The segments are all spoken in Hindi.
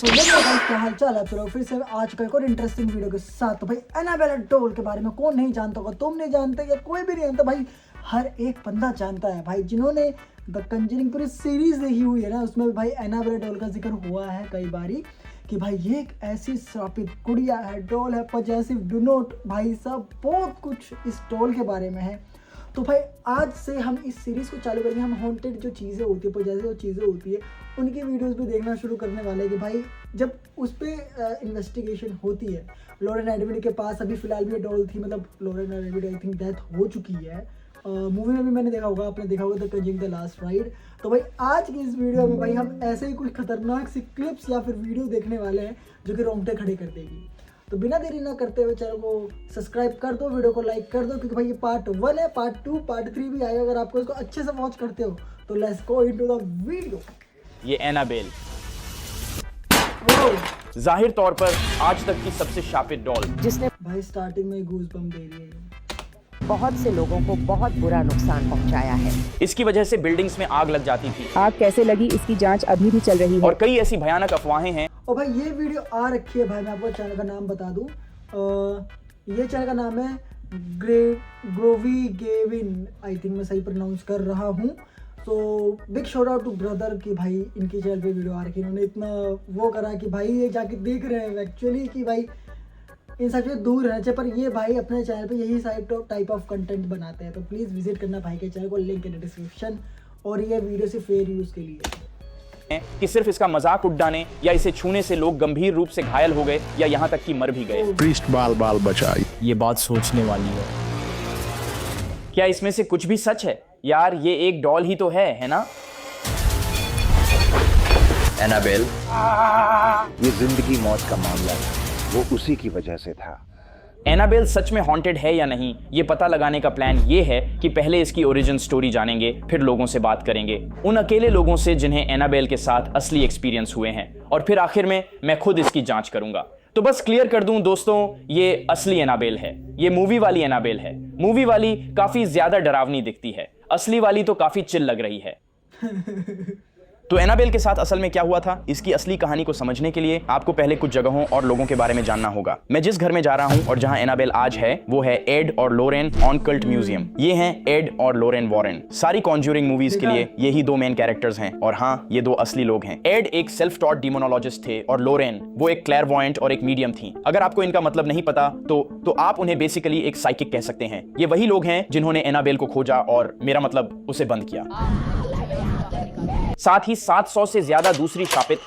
तो ये भाई क्या हाल चाल है। चलो फिर से आज का एक और इंटरेस्टिंग वीडियो के साथ। तो भाई एनाबेला डोल के बारे में कौन नहीं जानता होगा, तुम नहीं जानते या कोई भी नहीं जानता भाई, हर एक बंदा जानता है भाई। जिन्होंने द कंजरिंग पूरी सीरीज देखी हुई है ना, उसमें भी भाई एनाबेला डोल का जिक्र हुआ है कई बारी कि भाई ये एक ऐसी श्रापित गुड़िया है, डोल है, पॉजेसिव, डू नॉट, भाई सब बहुत कुछ इस डोल के बारे में है। तो भाई आज से हम इस सीरीज़ को चालू करेंगे। हम हॉन्टेड जो चीज़ें होती है, पॉजेसिव चीज़ें होती है, उनकी वीडियोस भी देखना शुरू करने वाले हैं कि भाई जब उस पर इन्वेस्टिगेशन होती है। लॉरेन एडविड के पास अभी फ़िलहाल भी डॉल थी, मतलब लॉरेन एडविड आई थिंक डेथ हो चुकी है। मूवी में भी मैंने देखा होगा, आपने देखा होगा the Conjuring the last ride. तो भाई आज की इस वीडियो में भाई हम ऐसे ही कुछ खतरनाक सी क्लिप्स या फिर वीडियो देखने वाले हैं जो कि रोंगटे खड़े कर देगी। तो बिना देरी ना करते हुए चैनल को सब्सक्राइब कर दो, वीडियो को लाइक कर दो, क्योंकि भाई ये पार्ट 1 है, पार्ट 2, पार्ट 3 भी आएगा। अगर आपको इसको अच्छे से वॉच करते हो तो let's go into the video. ये एनाबेल जाहिर तौर पर आज तक की सबसे शापित डॉल, जिसने भाई स्टार्टिंग में गूज बम्प दे रही है। बहुत से लोगों को बहुत बुरा नुकसान पहुंचाया है। इसकी वजह से बिल्डिंग्स में आग लग जाती थी। आग कैसे लगी इसकी जांच अभी भी चल रही है और कई ऐसी भयानक अफवाहें हैं। और भाई ये वीडियो आ रखी है भाई, मैं आपको चैनल का नाम बता दूं। ये चैनल का नाम है ग्रोवी गेविन, आई थिंक मैं सही प्रोनाउंस कर रहा हूँ। तो big shout out to brother की भाई इनकी चैनल पे वीडियो आ रखी है। इन्होंने इतना वो करा कि भाई ये जाके देख रहे हैं एक्चुअली कि भाई इन सब से दूर रहना चाहिए, पर ये भाई अपने चैनल पे यही टाइप ऑफ कंटेंट बनाते हैं। तो प्लीज़ विजिट करना भाई के चैनल को, लिंक इन डिस्क्रिप्शन। और ये वीडियो सिर्फ फेयर यूज़ के लिए है कि सिर्फ इसका मजाक उड़ाने या इसे छूने से लोग गंभीर रूप से घायल हो गए या यहाँ तक कि मर भी गए। प्रीस्ट बाल बाल बचाई। ये बात सोचने वाली है। क्या इसमें से कुछ भी सच है? यार ये एक डॉल ही तो है ना? एनाबेल ये जिंदगी मौत का मामला है, वो उसी की वजह से था। एनाबेल सच में हॉन्टेड है या नहीं, ये पता लगाने का प्लान ये है कि पहले इसकी ओरिजिन स्टोरी जानेंगे, फिर लोगों से बात करेंगे, उन अकेले लोगों से जिन्हें एनाबेल के साथ असली एक्सपीरियंस हुए हैं, और फिर आखिर में मैं खुद इसकी जांच करूंगा। तो बस क्लियर कर दूं दोस्तों, ये असली एनाबेल है, ये मूवी वाली एनाबेल है। मूवी वाली काफी ज्यादा डरावनी दिखती है, असली वाली तो काफी चिल लग रही है। तो एनाबेल के साथ असल में क्या हुआ था, इसकी असली कहानी को समझने के लिए आपको पहले कुछ जगहों और लोगों के बारे में जानना होगा। मैं जिस घर में जा रहा हूं और जहां एनाबेल आज है वो है एड और लोरेन ऑनकल्ट म्यूजियम। ये हैं एड और लोरेन वॉरेन। सारी कॉन्ज्यूरिंग मूवीज के लिए यही दो मेन कैरेक्टर्स हैं, और हाँ, ये दो असली लोग हैं। एड एक सेल्फ टॉट डिमोनोलॉजिस्ट थे और लोरेन वो एक क्लैरवॉयंट और एक मीडियम थी। अगर आपको इनका मतलब नहीं पता तो आप उन्हें बेसिकली एक साइकिक कह सकते हैं। ये वही लोग हैं जिन्होंने एनाबेल को खोजा और मेरा मतलब उसे बंद किया। साथ ही 700 से ज्यादा दूसरी शापित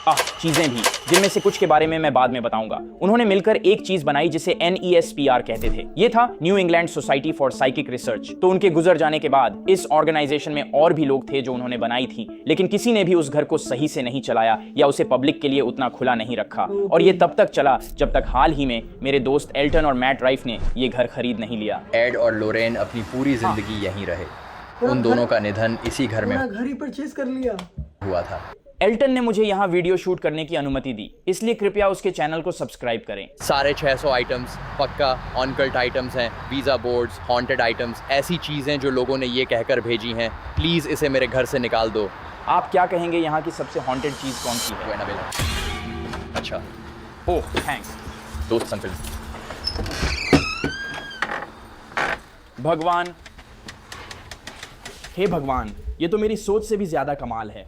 चीजें भी, जिनमें से कुछ के बारे में मैं बाद में बताऊंगा। उन्होंने मिलकर एक चीज बनाई जिसे NESPR कहते थे। ये था new England society for psychic research. तो उनके गुजर जाने के बाद इस ऑर्गेनाइजेशन में और भी लोग थे जो उन्होंने बनाई थी, लेकिन किसी ने भी उस घर को सही से नहीं चलाया या उसे पब्लिक के लिए उतना खुला नहीं रखा। और ये तब तक चला जब तक हाल ही में मेरे दोस्त एल्टन और मैट राइफ ने ये घर खरीद नहीं लिया। एड और लोरेन अपनी पूरी जिंदगी यहीं रहे। उन दोनों का निधन इसी घर में घर ही परचेज कर लिया हुआ था। एल्टन ने मुझे यहाँ वीडियो शूट करने की अनुमति दी, इसलिए कृपया उसके चैनल को सब्सक्राइब करें। सारे 600 आइटम्स पक्का ऑनकल्ट आइटम्स हैं, वीजा बोर्ड्स, हॉन्टेड आइटम्स, ऐसी चीजें जो लोगों ने ये कहकर भेजी हैं, प्लीज इसे मेरे घर से निकाल दो। आप क्या कहेंगे, यहाँ की सबसे हॉन्टेड चीज कौन सी है? एनाबेल। अच्छा, ओह थैंक्स दोस्त संफिल। भगवान, हे भगवान, ये तो मेरी सोच से भी ज्यादा कमाल है।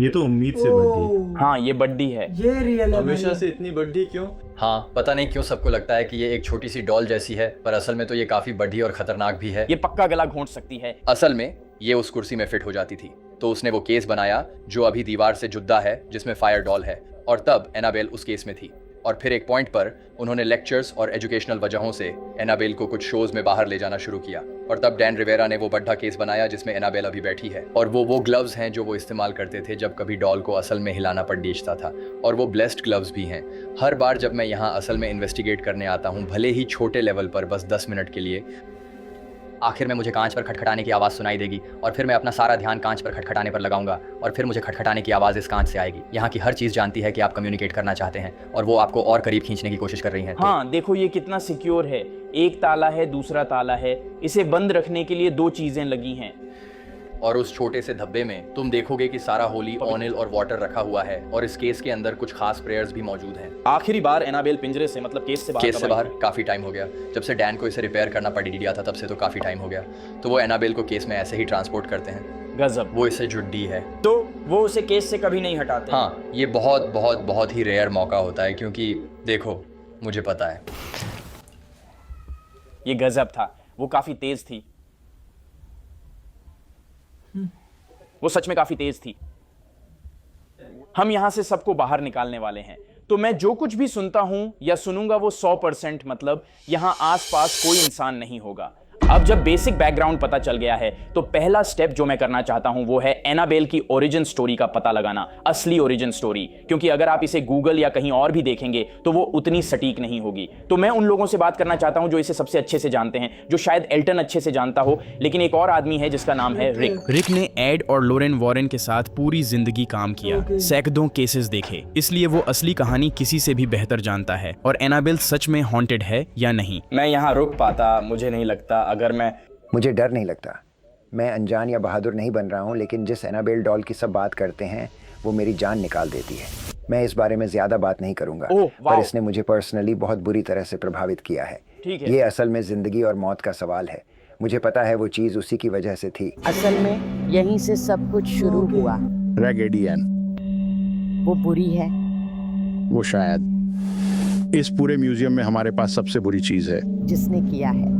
ये तो उम्मीद से बड़ी। हाँ, ये बड्डी है। ये रियल है हमेशा भाई। से इतनी बड़ी क्यों? हाँ, पता नहीं क्यों सबको लगता है कि ये एक छोटी सी डॉल जैसी है, पर असल में तो ये काफी बड़ी और खतरनाक भी है। ये पक्का गला घोंट सकती है। असल में ये उस कुर्सी में फिट हो जाती थी, तो उसने वो केस बनाया जो अभी दीवार से जुदा है, जिसमें फायर डॉल है, और तब एनाबेल उस केस में थी। और फिर एक पॉइंट पर उन्होंने लेक्चर्स और एजुकेशनल वजहों से एनाबेल को कुछ शोज में बाहर ले जाना शुरू किया, और तब डैन रिवेरा ने वो बड्ढा केस बनाया जिसमें एनाबेल अभी बैठी है। और वो ग्लव्स हैं जो वो इस्तेमाल करते थे जब कभी डॉल को असल में हिलाना पड़ीजता था, और वो ब्लेस्ड ग्लव्स भी हैं। हर बार जब मैं यहाँ असल में इन्वेस्टिगेट करने आता हूँ, भले ही छोटे लेवल पर, बस 10 मिनट के लिए, आखिर में मुझे कांच पर खटखटाने की आवाज़ सुनाई देगी, और फिर मैं अपना सारा ध्यान कांच पर खटखटाने पर लगाऊंगा, और फिर मुझे खटखटाने की आवाज़ इस कांच से आएगी। यहाँ की हर चीज़ जानती है कि आप कम्युनिकेट करना चाहते हैं, और वो आपको और करीब खींचने की कोशिश कर रही हैं। हाँ देखो, ये कितना सिक्योर है। एक ताला है, दूसरा ताला है, इसे बंद रखने के लिए 2 चीजें लगी हैं। और उस छोटे से धब्बे में तुम देखोगे कि सारा होली ऑनिल और वाटर रखा हुआ है और इस केस के अंदर कुछ खास प्रेयर्स भी मौजूद हैं। आखिरी बार एनाबेल पिंजरे से मतलब केस से बाहर काफी टाइम हो गया। जब से डैन को इसे रिपेयर करना पड़ गया था तब से तो काफी टाइम हो गया। तो वो एनाबेल को केस में ऐसे ही ट्रांसपोर्ट करते हैं। गजब। वो इससे जुड्डी है तो वो उसे केस से कभी नहीं हटाते। हाँ, ये बहुत बहुत बहुत ही रेयर मौका होता है, क्योंकि देखो मुझे पता है। ये गजब था, वो काफी तेज थी। वो सच में काफी तेज थी। हम यहां से सबको बाहर निकालने वाले हैं। तो मैं जो कुछ भी सुनता हूं या सुनूंगा वो 100% मतलब यहां आसपास कोई इंसान नहीं होगा। अब जब बेसिक बैकग्राउंड पता चल गया है तो पहला स्टेप जो मैं करना चाहता हूं वो है एनाबेल की ओरिजिन स्टोरी का पता लगाना, असली ओरिजिन स्टोरी। क्योंकि अगर आप इसे गूगल या कहीं और भी देखेंगे तो वो उतनी सटीक नहीं होगी। तो मैं उन लोगों से बात करना चाहता हूं जो इसे सबसे अच्छे से जानते हैं, जो शायद एल्टन अच्छे से जानता हो, लेकिन एक और आदमी है जिसका नाम है रिक। रिक ने एड और लोरेन वॉरेन के साथ पूरी जिंदगी काम किया, सैकड़ों केसेस देखे, इसलिए वो असली कहानी किसी से भी बेहतर जानता है और एनाबेल सच में हॉन्टेड है या नहीं। मैं यहाँ रुक पाता, मुझे नहीं लगता। अगर मुझे डर नहीं लगता। मैं अनजान या बहादुर नहीं बन रहा हूँ, लेकिन जिस एनाबेल डॉल की सब बात करते हैं वो मेरी जान निकाल देती है। मैं इस बारे में ज्यादा बात नहीं करूंगा, पर इसने मुझे पर्सनली बहुत बुरी तरह से प्रभावित किया है। ये असल में जिंदगी और मौत का सवाल है। मुझे पता है वो चीज उसी की वजह से थी। असल में यहीं से सब कुछ शुरू हुआ। रैगेडी एन, वो बुरी है। वो शायद इस पूरे म्यूजियम में हमारे पास सबसे बुरी चीज है। जिसने किया है,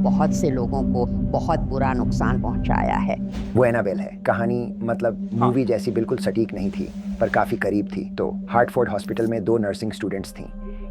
बहुत से लोगों को बहुत बुरा नुकसान पहुंचाया है। वो एनाबेल है। कहानी मतलब मूवी जैसी बिल्कुल सटीक नहीं थी, पर काफी करीब थी। तो हार्टफोर्ड हॉस्पिटल में 2 नर्सिंग स्टूडेंट्स थीं।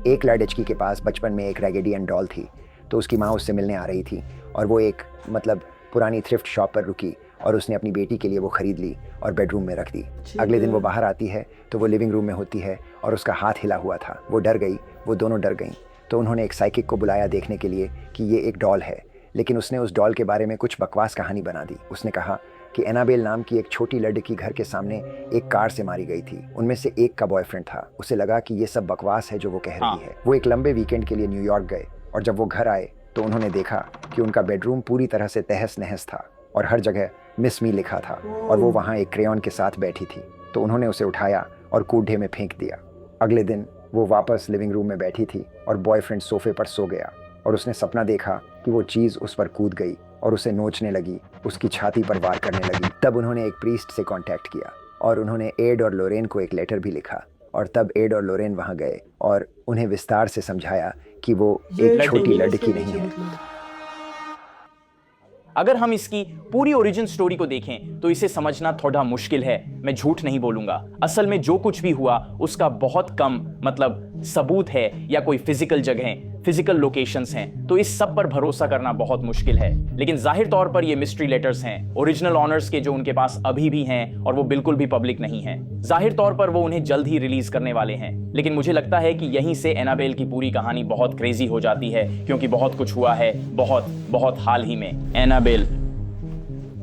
एक लड़की के पास बचपन में एक रैगेडी एन डॉल थी, तो उसकी माँ उससे मिलने आ रही थी और वो एक मतलब पुरानी थ्रिफ्ट शॉप पर रुकी और उसने अपनी बेटी के लिए वो खरीद ली और बेडरूम में रख दी। अगले दिन वो बाहर आती है तो वो लिविंग रूम में होती है और उसका हाथ हिला हुआ था। वो डर गई, वो दोनों डर गईं। तो उन्होंने एक साइकिक को बुलाया देखने के लिए कि ये एक डॉल है, लेकिन उसने उस डॉल के बारे में कुछ बकवास कहानी बना दी। उसने कहा कि एनाबेल नाम की एक छोटी लड़की घर के सामने एक कार से मारी गई थी। उनमें से एक का बॉयफ्रेंड था। उसे लगा कि ये सब बकवास है जो वो कह रही है। वो एक लंबे वीकेंड के लिए न्यूयॉर्क गए और जब वो घर आए तो उन्होंने देखा कि उनका बेडरूम पूरी तरह से तहस नहस था और हर जगह मिस मी लिखा था और वो वहाँ एक क्रेयॉन के साथ बैठी थी। तो उन्होंने उसे उठाया और कूड़े में फेंक दिया। अगले दिन वो वापस लिविंग रूम में बैठी थी और बॉयफ्रेंड सोफे पर सो गया और उसने सपना देखा कि वो चीज़ उस पर कूद गई और उसे नोचने लगी, उसकी छाती पर वार करने लगी। तब उन्होंने एक प्रीस्ट से कांटेक्ट किया और उन्होंने एड और लोरेन को एक लेटर भी लिखा और तब एड और लोरेन वहाँ गए और उन्हें विस्तार से समझाया कि वो एक छोटी लड़की नहीं है। अगर हम इसकी पूरी ओरिजिन स्टोरी को देखें तो इसे समझना थोड़ा मुश्किल है, मैं झूठ नहीं बोलूंगा। असल में जो कुछ भी हुआ उसका बहुत कम मतलब सबूत है या कोई फिजिकल जगह, फिजिकल लोकेशंस हैं, तो इस सब पर भरोसा करना बहुत मुश्किल है। लेकिन जाहिर तौर पर ये मिस्ट्री लेटर्स हैं, ओरिजिनल ऑनर्स के जो उनके पास अभी भी हैं और वो बिल्कुल भी पब्लिक नहीं हैं। जाहिर तौर पर वो उन्हें जल्द ही रिलीज करने वाले हैं, लेकिन मुझे लगता है कि यहीं से एनाबेल की पूरी कहानी बहुत क्रेजी हो जाती है, क्योंकि बहुत कुछ हुआ है बहुत हाल ही में। एनाबेल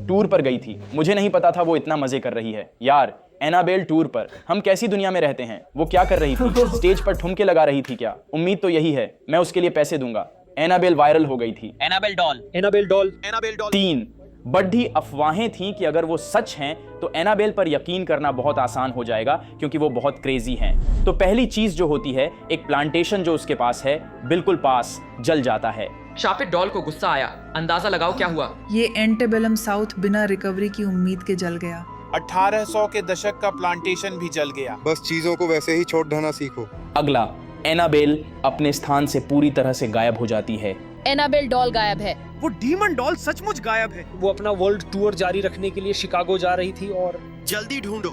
टूर पर गई थी, मुझे नहीं पता था वो इतना मजे कर रही है। यार एनाबेल टूर पर, हम कैसी दुनिया में रहते हैं। वो क्या कर रही थी? स्टेज पर ठुमके लगा रही थी क्या? उम्मीद तो यही है, मैं उसके लिए पैसे दूंगा। एनाबेल वायरल हो गई थी। एनाबेल डॉल 3 बड़ी अफवाहें थीं कि अगर वो सच हैं तो एनाबेल पर यकीन करना बहुत आसान हो जाएगा, क्योंकि वो बहुत क्रेजी हैं। तो पहली चीज जो होती है, एक प्लांटेशन जो उसके पास है बिल्कुल पास जल जाता है। शापित डॉल को गुस्सा आया, अंदाजा लगाओ क्या हुआ। ये एंटेबेलम साउथ बिना रिकवरी की उम्मीद के जल गया। 1800 के दशक का प्लांटेशन भी जल गया। बस चीजों को वैसे ही छोड़ देना सीखो। अगला, एनाबेल अपने स्थान से पूरी तरह से गायब हो जाती है। एनाबेल डॉल गायब है। वो डीमन डॉल सचमुच गायब है। वो अपना वर्ल्ड टूर जारी रखने के लिए शिकागो जा रही थी और जल्दी ढूंढो।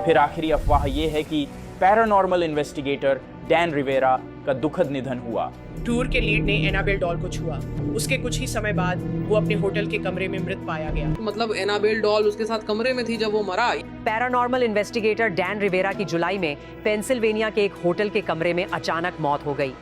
फिर आखिरी अफवाह ये है कि पैरानॉर्मल इन्वेस्टिगेटर डैन रिवेरा का दुखद निधन हुआ। टूर के लीड ने एनाबेल डॉल को छुआ। उसके कुछ ही समय बाद वो अपने होटल के कमरे में मृत पाया गया। मतलब एनाबेल डॉल उसके साथ कमरे में थी जब वो मरा। पैरानॉर्मल इन्वेस्टिगेटर डैन रिवेरा की जुलाई में पेंसिल्वेनिया के एक होटल के कमरे में अचानक मौत हो गई।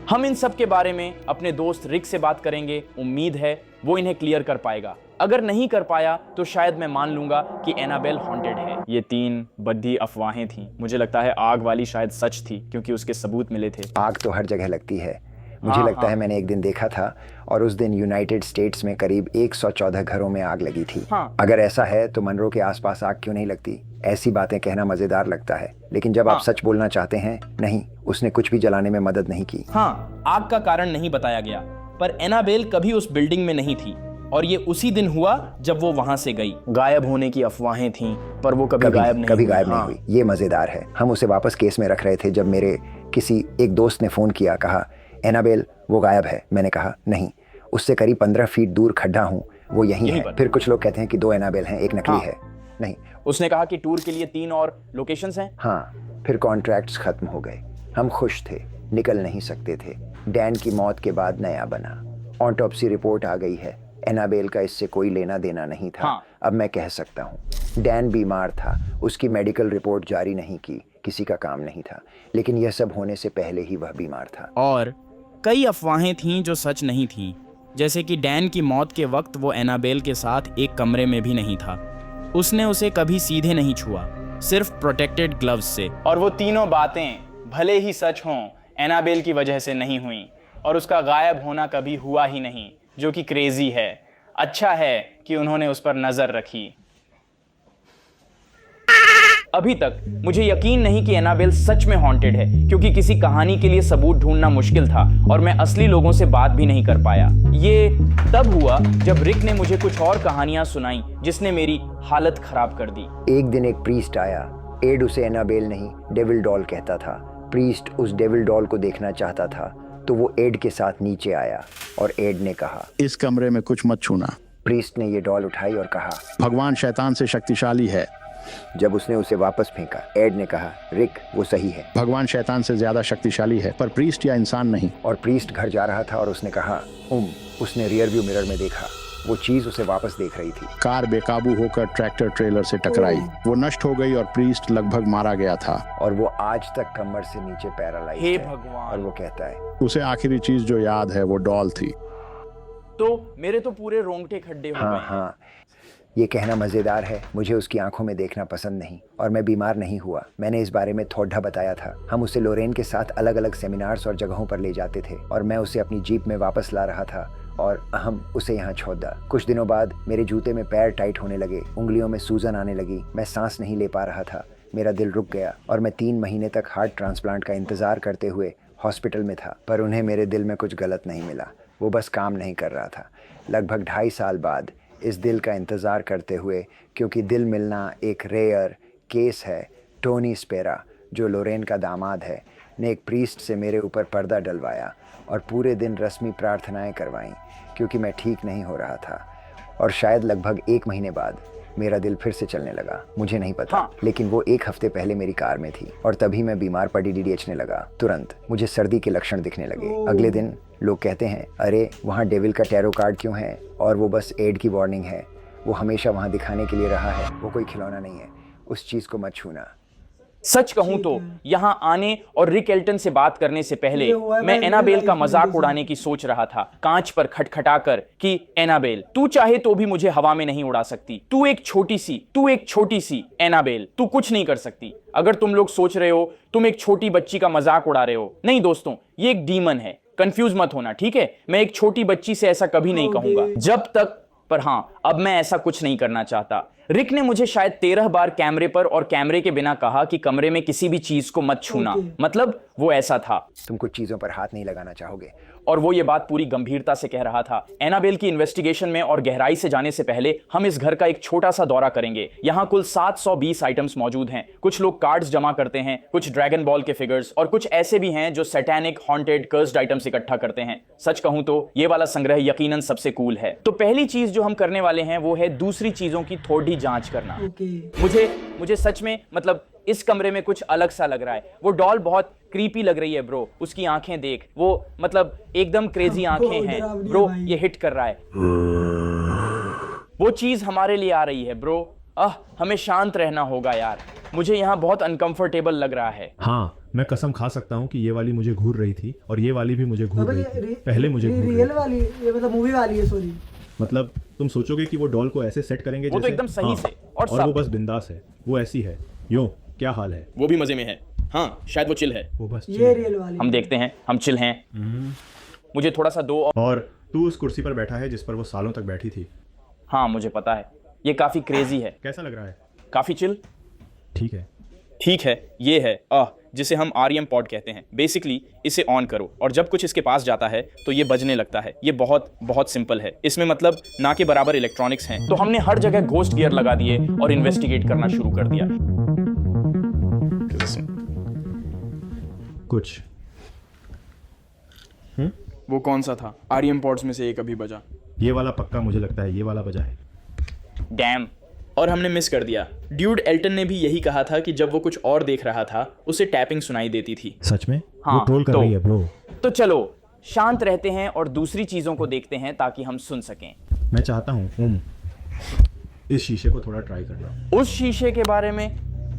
हम इन सब के बारे में अपने दोस्त रिक से बात करेंगे। उम्मीद है वो इन्हें क्लियर कर पाएगा। अगर नहीं कर पाया तो शायद मैं मान लूंगा कि एनाबेल हॉन्टेड है। ये 3 बद्दी अफवाहें थीं। मुझे लगता है आग वाली शायद सच थी, क्योंकि उसके सबूत मिले थे। आग तो हर जगह लगती है, मुझे हाँ, लगता हाँ। है मैंने एक दिन देखा था और उस दिन यूनाइटेड स्टेट्स में करीब 114 घरों में आग लगी थी। हाँ। अगर ऐसा है तो मनरो के आसपास आग क्यों नहीं लगती? ऐसी बातें कहना मजेदार लगता है, लेकिन जब आप सच बोलना चाहते हैं, नहीं, उसने कुछ भी जलाने में मदद नहीं की। हाँ, आग का कारण नहीं बताया गया, पर एनाबेल कभी उस बिल्डिंग में नहीं थी और ये उसी दिन हुआ जब वो वहां से गई। गायब होने की अफवाहें थीं, पर वो कभी गायब नहीं हुई। ये मजेदार है। हम उसे वापस केस में रख रहे थे जब मेरे किसी एक दोस्त ने फोन किया, कहा एनाबेल वो गायब है। मैंने कहा नहीं, उससे करीब 15 फीट दूर खड्डा हूँ, वो यहीं है। फिर कुछ लोग कहते हैं कि 2 एनाबेल हैं, एक नकली है। नहीं, उसने कहा कि टूर के लिए 3 और लोकेशंस हैं। हाँ, फिर कॉन्ट्रैक्ट्स खत्म हो गए। हम खुश थे, निकल नहीं सकते थे। डैन की मौत के बाद नया बना। ऑटोप्सी रिपोर्ट आ गई है। एनाबेल का इससे कोई लेना देना नहीं था। अब मैं कह सकता हूँ डैन बीमार था, उसकी मेडिकल रिपोर्ट जारी नहीं की, किसी का काम नहीं था, लेकिन यह सब होने से पहले ही वह बीमार था। और कई अफवाहें थीं जो सच नहीं थीं, जैसे कि डैन की मौत के वक्त वो एनाबेल के साथ एक कमरे में भी नहीं था। उसने उसे कभी सीधे नहीं छुआ, सिर्फ प्रोटेक्टेड ग्लव्स से। और वो तीनों बातें भले ही सच हों, एनाबेल की वजह से नहीं हुई और उसका गायब होना कभी हुआ ही नहीं, जो कि क्रेजी है। अच्छा है कि उन्होंने उस पर नजर रखी। अभी तक मुझे यकीन नहीं कि एनाबेल सच में हॉन्टेड है, क्योंकि किसी कहानी के लिए सबूत ढूंढना मुश्किल था और मैं असली लोगों से बात भी नहीं कर पाया। ये तब हुआ जब रिक ने मुझे कुछ और कहानियां सुनाई जिसने मेरी हालत खराब कर दी। एक दिन एक प्रीस्ट आया। एड उसे एनाबेल नहीं, डेविल डॉल कहता था। प्रीस्ट उस डेविल डॉल को देखना चाहता था, तो वो एड के साथ नीचे आया और एड ने कहा, इस कमरे में कुछ मत छूना। प्रीस्ट ने ये डॉल उठाई और कहा, भगवान शैतान से शक्तिशाली है। जब उसने उसे वापस फेंका, एड ने कहा, रिक वो सही है, भगवान शैतान से ज्यादा शक्तिशाली है, पर प्रीस्ट या इंसान नहीं। और प्रीस्ट घर जा रहा था और उसने कहा, उसने रियर व्यू मिरर में देखा, वो चीज उसे वापस देख रही थी। कार बेकाबू होकर ट्रैक्टर ट्रेलर से टकराई, वो नष्ट हो गई और प्रीस्ट लगभग मारा गया था। और वो आज तक कमर से नीचे पैरालाइज हे है। भगवान। और वो कहता है, उसे आखिरी चीज जो याद है वो डॉल थी। तो मेरे तो पूरे रोंगटे खड्डे हो गए। हाँ, ये कहना मजेदार है। मुझे उसकी आंखों में देखना पसंद नहीं, और मैं बीमार नहीं हुआ। मैंने इस बारे में थोड़ा बताया था। हम उसे लोरेन के साथ अलग अलग सेमिनार्स और जगहों पर ले जाते थे, और मैं उसे अपनी जीप में वापस ला रहा था और हम उसे यहाँ छोड़ दा। कुछ दिनों बाद मेरे जूते में पैर टाइट होने लगे, उंगलियों में सूजन आने लगी, मैं सांस नहीं ले पा रहा था, मेरा दिल रुक गया और मैं 3 महीने तक हार्ट ट्रांसप्लांट का इंतजार करते हुए हॉस्पिटल में था। पर उन्हें मेरे दिल में कुछ गलत नहीं मिला, वो बस काम नहीं कर रहा था। लगभग 2.5 साल बाद इस दिल का इंतज़ार करते हुए, क्योंकि दिल मिलना एक रेयर केस है, टोनी स्पेरा, जो लोरेन का दामाद है, ने एक प्रीस्ट से मेरे ऊपर पर्दा डलवाया और पूरे दिन रस्मी प्रार्थनाएं करवाईं, क्योंकि मैं ठीक नहीं हो रहा था। और शायद लगभग 1 महीने बाद मेरा दिल फिर से चलने लगा। मुझे नहीं पता, लेकिन वो 1 हफ्ते पहले मेरी कार में थी और तभी मैं बीमार पड़ी डीडीएचने लगा। तुरंत मुझे सर्दी के लक्षण दिखने लगे। अगले दिन लोग कहते हैं, अरे वहाँ डेविल का टैरो कार्ड क्यों है? और वो बस एड की वार्निंग है। वो हमेशा वहाँ दिखाने के लिए रहा है, वो कोई खिलौना नहीं है। उस चीज़ को मत छूना। सच कहूं तो यहाँ आने और रिक एल्टन से बात करने से पहले मैं एनाबेल का मजाक उड़ाने की सोच रहा था, कांच पर खटखटाकर कि एनाबेल, तू चाहे तो भी मुझे हवा में नहीं उड़ा सकती। तू एक छोटी सी एनाबेल, तू कुछ नहीं कर सकती। अगर तुम लोग सोच रहे हो तुम एक छोटी बच्ची का मजाक उड़ा रहे हो, नहीं दोस्तों, ये एक डीमन है। कंफ्यूज मत होना, ठीक है? मैं एक छोटी बच्ची से ऐसा कभी नहीं कहूंगा जब तक। पर हाँ, अब मैं ऐसा कुछ नहीं करना चाहता। रिक ने मुझे शायद 13 बार कैमरे पर और कैमरे के बिना कहा कि कमरे में किसी भी चीज को मत छूना। मतलब वो ऐसा था, तुम कुछ चीजों पर हाथ नहीं लगाना चाहोगे। और वो ये बात पूरी गंभीरता से कह रहा था। एनाबेल की इन्वेस्टिगेशन में और गहराई से जाने से पहले हम इस घर का एक छोटा सा दौरा करेंगे। यहाँ कुल 720 आइटम्स मौजूद हैं। कुछ लोग कार्ड्स जमा करते हैं, कुछ ड्रैगन बॉल के फिगर्स, और कुछ ऐसे भी हैं जो सैटेनिक, हॉन्टेड, कर्स्ड आइटम्स इकट्ठा करते हैं। सच कहूं तो ये वाला संग्रह यकीनन सबसे कूल है। तो पहली चीज जो हम करने वाले हैं वो है दूसरी चीजों की थोड़ी जांच करना। मुझे सच में, मतलब इस कमरे में कुछ अलग सा लग रहा है। वो डॉल बहुत क्रीपी लग रही है ब्रो। उसकी आंखें देख, वो मतलब एकदम क्रेजी आंखें हैं ब्रो। ये हिट कर रहा है। वो चीज हमारे लिए आ रही है ब्रो। हमें शांत रहना होगा यार। मुझे यहाँ बहुत अनकंफर्टेबल लग रहा है। हाँ, मैं कसम खा सकता हूँ कि ये वाली मुझे घूर रही थी और ये वाली भी मुझे घूर रही थी। पहले मुझे रियल वाली, ये मतलब मूवी वाली है। सॉरी, मतलब तुम सोचोगे कि वो डॉल को ऐसे सेट करेंगे वो जैसे, तो एकदम सही से और वो बस बिंदास है। वो ऐसी है। यो, क्या हाल है? वो भी मजे में है। हाँ, शायद वो चिल है। वो बस ये रियल वाली। हम देखते हैं, हम चिल हैं। मुझे थोड़ा सा दो। और तू उस कुर्सी पर बैठा है जिस पर वो सालों तक बैठी थी। हाँ मुझे पता है, ये काफ़ी क्रेजी है। कैसा लग रहा है? काफ़ी चिल। ठीक है। ठीक है, ये है जिसे हम REM पॉड कहते हैं। बेसिकली इसे ऑन करो और जब कुछ इसके पास जाता है तो ये बजने लगता है। ये बहुत बहुत सिंपल है। इसमें मतलब ना के बराबर इलेक्ट्रॉनिक्स हैं। तो हमने हर जगह घोस्ट गियर लगा दिए और इन्वेस्टिगेट करना शुरू कर दिया। कुछ वो कौन सा था? REM पॉड्स में से एक अभी बजा। ये वाला पक्का मुझे लगता है ये वाला बजा है। डैम। और हमने मिस कर दिया। ड्यूड एल्टन ने भी यही कहा था कि जब वो कुछ और देख रहा था उसे टैपिंग सुनाई देती थी। सच में? हाँ, वो ट्रोल कर रही है ब्रो। तो चलो शांत रहते हैं और दूसरी चीजों को देखते हैं ताकि हम सुन सकें। मैं चाहता हूँ इस शीशे को थोड़ा ट्राई करना। उस शीशे के बारे में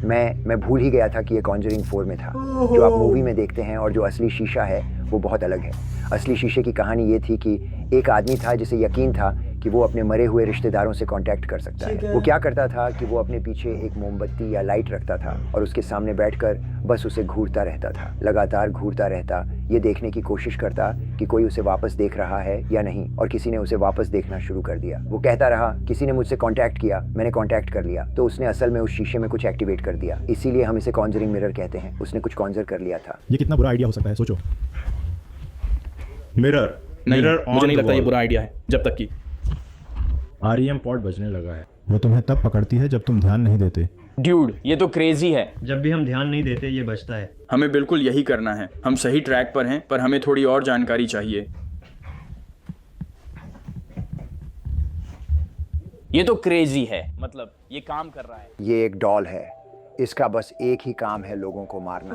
मैं भूल ही गया था कि ये कॉन्जरिंग 4 में था। जो आप मूवी में देखते हैं और जो असली शीशा है वो बहुत अलग है। असली शीशे की कहानी ये थी कि एक आदमी था जिसे यकीन था कि वो अपने मरे हुए रिश्तेदारों से कांटेक्ट कर सकता है। वो क्या करता था कि वो अपने पीछे एक मोमबत्ती या लाइट रखता था और उसके सामने बैठकर बस उसे घूरता रहता था, लगातार घूरता रहता, ये देखने की कोशिश करता कि कोई उसे वापस देख रहा है या नहीं। और किसी ने उसे वापस देखना शुरू कर दिया। वो कहता रहा, किसी ने मुझसे कांटेक्ट किया, मैंने कांटेक्ट कर लिया। तो उसने असल में उस शीशे में कुछ एक्टिवेट कर दिया। इसीलिए हम इसे कॉन्जरिंग मिरर कहते हैं। उसने कुछ कॉन्जर कर लिया था। ये कितना बुरा आइडिया हो सकता है, सोचो। मिरर मुझे नहीं लगता ये बुरा आइडिया है, जब तक कि REM पॉड बजने लगा है। वो तुम्हें तब पकड़ती है जब तुम ध्यान नहीं देते। ड्यूड ये तो क्रेजी है। जब भी हम ध्यान नहीं देते ये बजता है। हमें बिल्कुल यही करना है। हम सही ट्रैक पर हैं, पर हमें थोड़ी और जानकारी चाहिए। ये तो क्रेजी है, मतलब ये काम कर रहा है। ये एक डॉल है। इसका बस एक ही काम है, लोगों को मारना।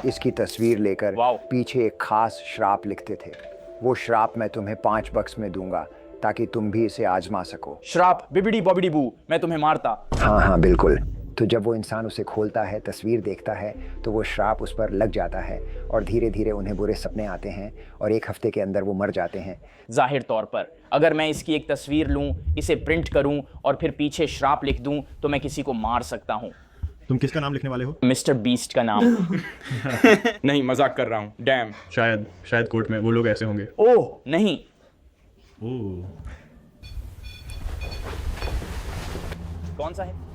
इसकी तस्वीर लेकर पीछे एक खास श्राप लिखते थे। वो श्राप मैं तुम्हें $5 में दूंगा ताकि तुम भी इसे आजमा सको। श्राप बिबिडी बॉबिडी बू, मैं तुम्हें मारता। हाँ बिल्कुल। तो जब वो इंसान उसे खोलता है, तस्वीर देखता है, तो वो श्राप उस पर लग जाता है और धीरे धीरे उन्हें बुरे सपने आते हैं और 1 हफ्ते के अंदर वो मर जाते हैं। जाहिर तौर पर अगर मैं इसकी एक तस्वीर लूं, इसे प्रिंट करूं और फिर पीछे श्राप लिख दूं तो मैं किसी को मार सकता हूं। तुम किसका नाम लिखने वाले हो? मिस्टर बीस्ट का नाम। नहीं, मजाक कर रहा हूँ। डैम। शायद कोर्ट में वो लोग ऐसे होंगे। ओह नहीं। कौन सा है?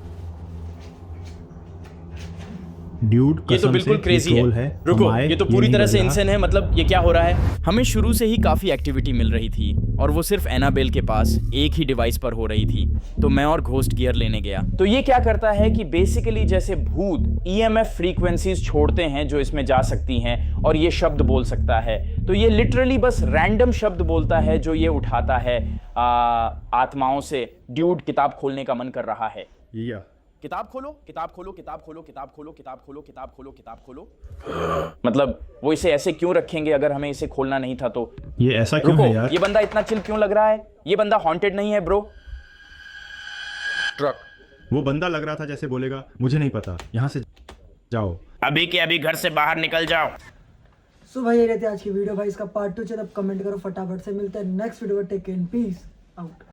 ड्यूड ये तो बिल्कुल क्रेजी है। रुको, ये तो पूरी तरह से इंसान है। मतलब ये क्या हो रहा है? हमें शुरू से ही काफी एक्टिविटी मिल रही थी और वो सिर्फ एनाबेल के पास एक ही डिवाइस पर हो रही थी। तो मैं और घोस्ट गियर लेने गया। तो ये क्या करता है कि बेसिकली जैसे भूत EMF फ्रीक्वेंसीज छोड़ते हैं जो इसमें जा सकती हैं और ये शब्द बोल सकता है। तो ये लिटरली बस रैंडम शब्द बोलता है जो ये उठाता है आत्माओं से। ड्यूड किताब खोलने का मन कर रहा है। किताब खोलो, किताब खोलो, किताब खोलो, किताब खोलो, किताब खोलो, किताब खोलो, किताब खोलो। मतलब वो इसे ऐसे क्यों रखेंगे अगर हमें इसे खोलना नहीं था तो? ये ऐसा क्यों है यार? ये बंदा इतना चिल क्यों लग रहा है? ये बंदा हॉन्टेड नहीं है ब्रो? ट्रक। वो बंदा लग रहा था जैसे बोलेगा मुझे नहीं पता, यहाँ से जाओ, अभी के अभी घर से बाहर निकल जाओ। सो भाई ये रहती है आज की वीडियो। भाई इसका पार्ट 2 चाहिए तब कमेंट करो फटाफट से। मिलते हैं नेक्स्ट वीडियो में। Take care, peace out.